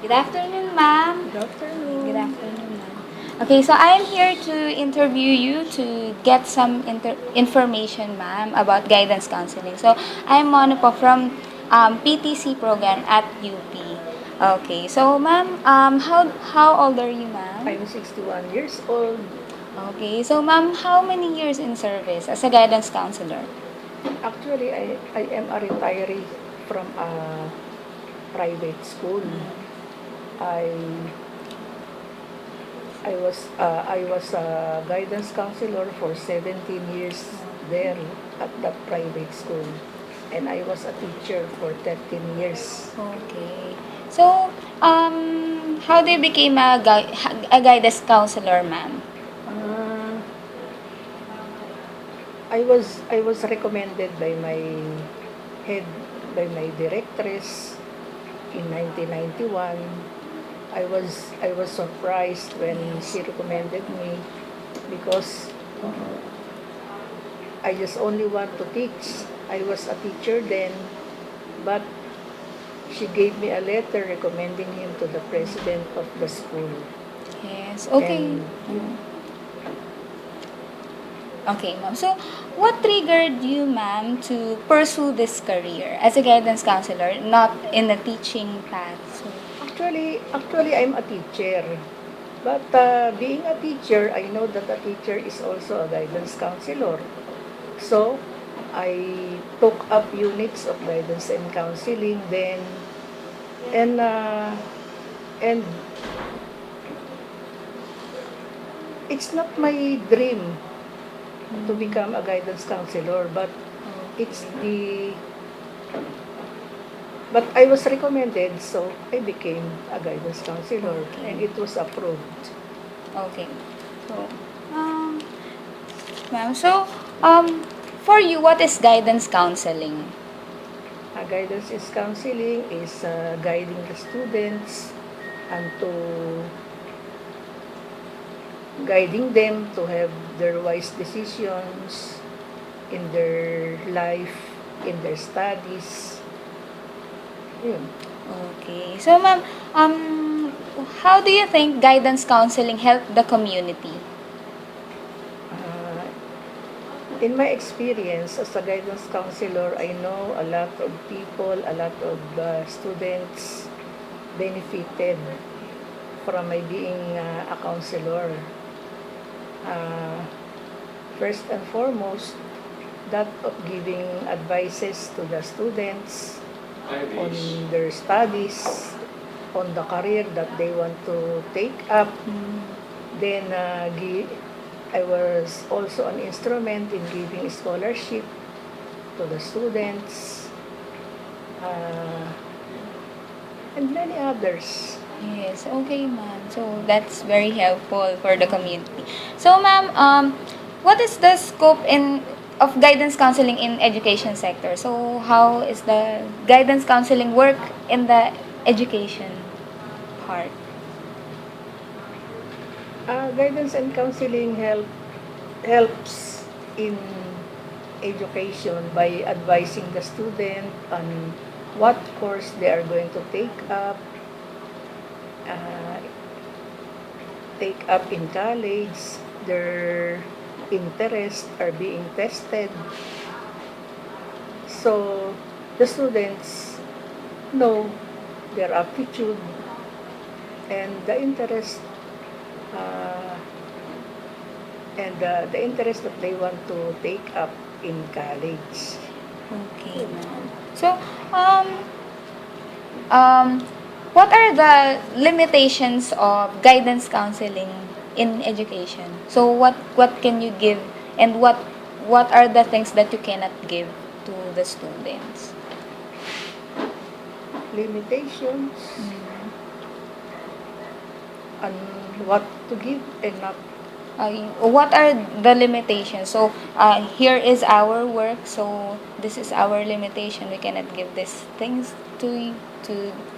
Good afternoon, ma'am. Good Good afternoon. afternoon, ma'am. Okay, so I am here to interview you to get some information, ma'am, about guidance counseling. So I'm Monica from PTC program at UP. Okay, so ma'am, how old are you, ma'am? I'm 61 years old. Okay, so ma'am, how many years in service as a guidance counselor? Actually, I am a retiree from a private school. I I was a guidance counselor for 17 years there at that private school, and I was a teacher for 13 years. Okay. So, how do you became a guidance counselor, ma'am? Uh, I was recommended by my head by my directress in 1991. I was surprised when Yes. she recommended me because I just only want to teach. I was a teacher then, but she gave me a letter recommending him to the president of the school. Yes. Okay. And yun, Okay, ma'am. So, what triggered you, ma'am, to pursue this career as a guidance counselor, not in the teaching path? So, actually I'm a teacher. But being a teacher, I know that a teacher is also a guidance counselor. So, I took up units of guidance and counseling then, and and it's not my dream to become a guidance counselor, but it's the but I was recommended, so I became a guidance counselor, and okay. it was approved. Okay. So, um, ma'am, so, um, for you, what is guidance counseling? Guidance is counseling is guiding the students and to guiding them to have their wise decisions in their life, in their studies. Yun. Okay. So, ma'am, how do you think guidance counseling help the community? Uh, in my experience as a guidance counselor, I know a lot of people, a lot of students benefited from my being a counselor. Uh, First and foremost, that of giving advices to the students on their studies, on the career that they want to take up. Then I was also an instrument in giving scholarship to the students uh, and many others. Yes, okay, ma'am. So that's very helpful for the community. So, ma'am, what is the scope in of guidance counseling in education sector? So, how is the guidance counseling work in the education part? Guidance and counseling helps in education by advising the student on what course they are going to uh, take up in college. Their interests are being tested. So the students know their aptitude and the interest uh, the interest that they want to take up in college. Okay, ma'am. So, um, what are the limitations of guidance counseling in education? So, what can you give, and what are the things that you cannot give to the students? Limitations on what to give and not. What are the limitations? So, here is our work. So, this is our limitation. We cannot give these things to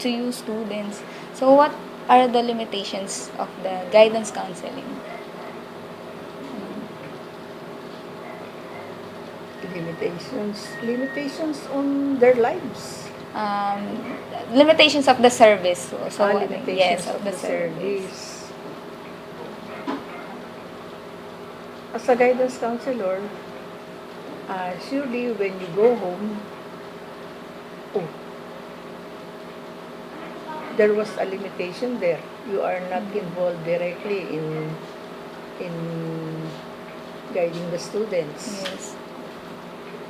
you students. So, what are the limitations of the guidance counseling? Limitations on their lives. um, limitations of the service. So Limitations yes, of the service. As a guidance counselor, surely when you go home, oh, there was a limitation there. You are not involved directly in guiding the students. Yes.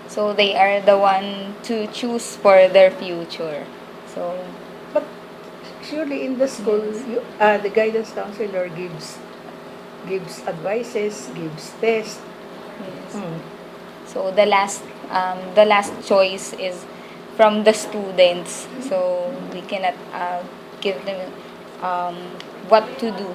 So they are the one to choose for their future. So But surely in the school, Yes. the guidance counselor gives advices, gives tests. yes. Mm. So the last choice is from the students. So we cannot give them um, what to do.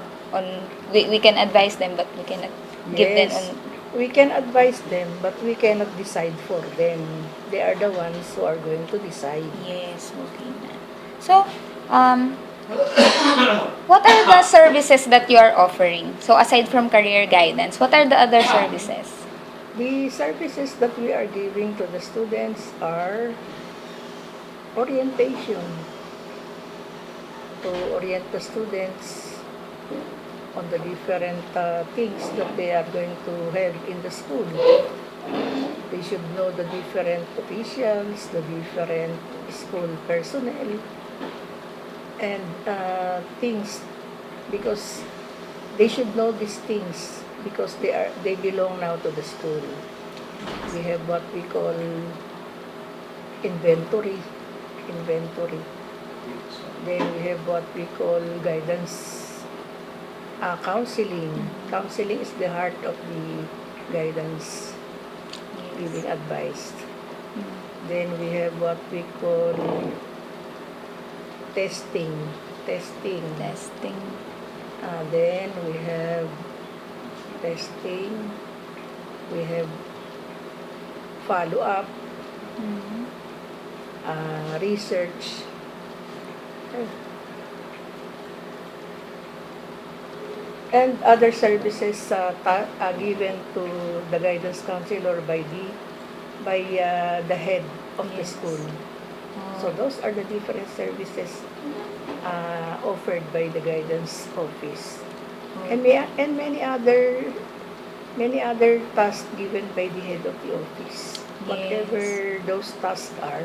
We can advise them, but we cannot give them on. Yes, we can advise them, but we cannot decide for them. They are the ones who are going to decide. Yes, okay na. So, what are the services that you are offering? So, aside from career guidance, what are the other services? The services that we are giving to the students are orientation, to orient the students on the different things that they are going to have in the school. They should know the different officials, the different school personnel, and things, because they should know these things because they belong now to the school. We have what we call inventory. Then we have what we call guidance, counseling. Counseling is the heart of the guidance, giving advice. Then we have what we call testing. Testing. Then we have testing. We have follow-up, Mhm. research. And other services given to the guidance counselor by the head of the Yes. school. So those are the different services offered by the guidance office, and many other tasks given by the head of the office. Whatever those tasks are,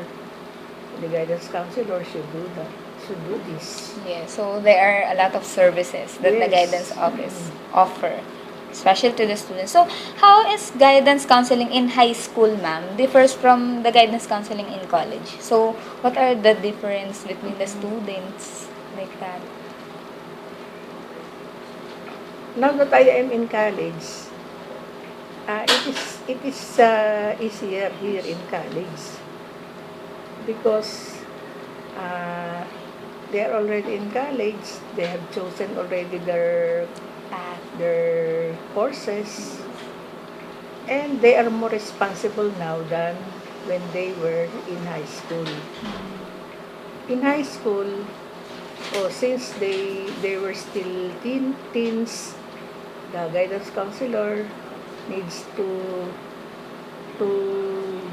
the guidance counselor should do that. Should do this. Yeah, so there are a lot of services that the Yes. guidance office offer, especially to the students. So, how is guidance counseling in high school, ma'am, differs from the guidance counseling in college? So, what are the difference between the students like that? Now that I am in college, it is easier here in college because they are already in college. They have chosen already their courses, and they are more responsible now than when they were in high school. In high school, since they were still teens, the guidance counselor needs to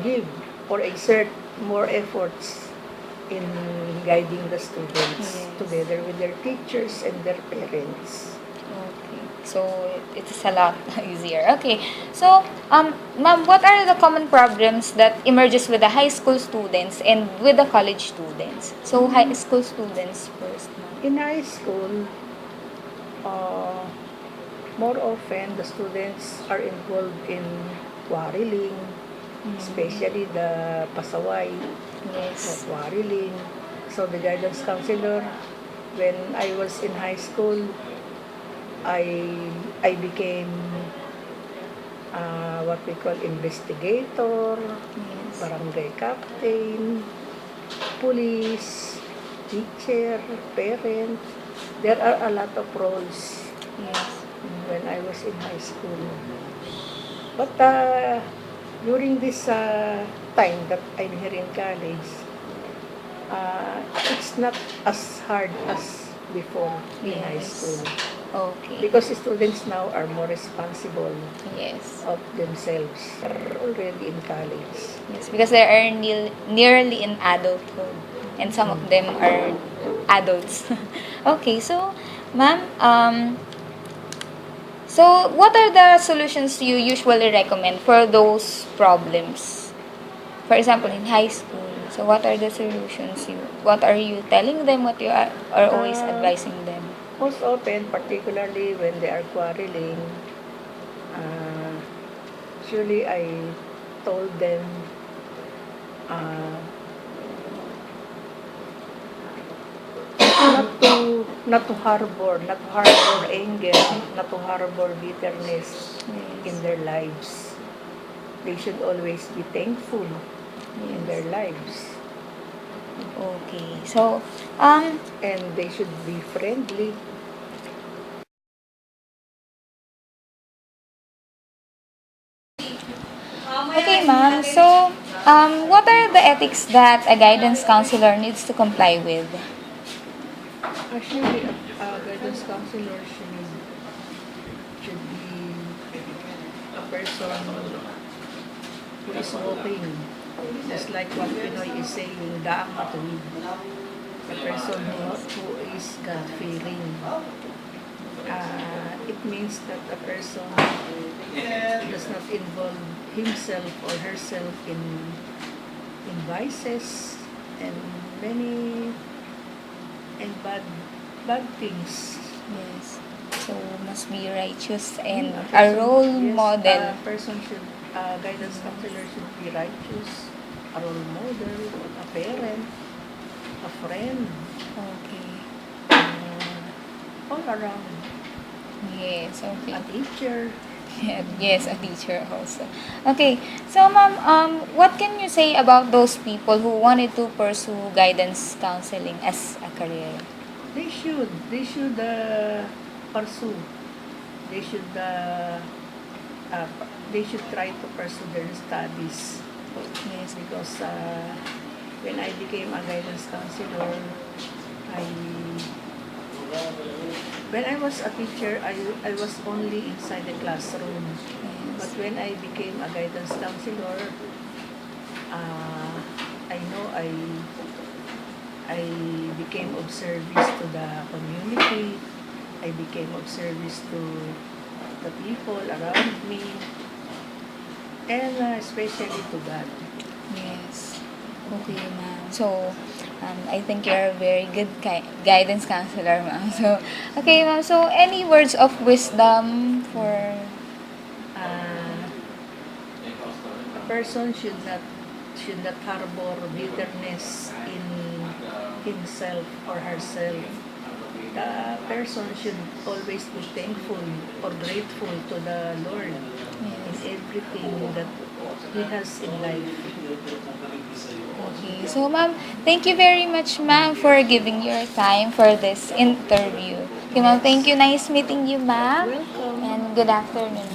give or exert more efforts in guiding the students Yes. together with their teachers and their parents. Okay. So it is a lot easier. Okay. So, ma'am, what are the common problems that emerges with the high school students and with the college students? So, high school students first, ma'am. In high school, uh, more often the students are involved in quarreling, especially the pasaway of Yes. quarreling. So the guidance counselor, when I was in high school, I became what we call investigator, Yes. barangay captain, police, teacher, parent. There are a lot of roles Yes. when I was in high school. But during this time that I'm here in college, it's not as hard as before in high Yes. school. Okay. Because students now are more responsible Yes. of themselves. They're already in college. Yes. Because they are nearly in adulthood. and some of them are adults. Okay, so ma'am, so what are the solutions you usually recommend for those problems? For example, in high school, so what are the solutions what are you telling them, what you are always Uh, advising them? Most often, particularly when they are quarreling, uh, surely I told them uh, not to harbor anger, not to harbor bitterness in Yes. their lives. They should always be thankful in their Yes. lives, Okay. So, um, and they should be friendly. okay, ma'am. So, what are the ethics that a guidance counselor needs to comply with? Actually, a guidance counselor should be a person who is walking, just like what Pinoy is saying, daang matuwid. A person who is God-fearing. It means that a person does not involve himself or herself in vices and many and bad things. Yes. So, must be righteous and A a person, role yes, model. a guidance counselor should be righteous, a role model, a parent, a friend, Okay. all around, Yes, okay. a teacher. Yes, a teacher also. Okay, so ma'am, what can you say about those people who wanted to pursue guidance counseling as a career? They should pursue. They should uh, they should try to pursue their studies Yes. because when I became a guidance counselor, I when I was a teacher, I was only inside the classroom. But Yes. when I became a guidance counselor, I know I became of service to the community. I became of service to the people around me, and especially to God. Yes. Okay, ma'am. So, I think you're a very good guidance counselor, ma'am. So, okay, ma'am. So, any words of wisdom for... Uh, a person should not harbor bitterness in himself or herself. The person should always be thankful or grateful to the Lord in Yes. everything that He has in life. Okay. So, ma'am, thank you very much, ma'am, for giving your time for this interview. Okay, ma'am, thank Yes. you. Nice meeting you, ma'am. Welcome. And good afternoon,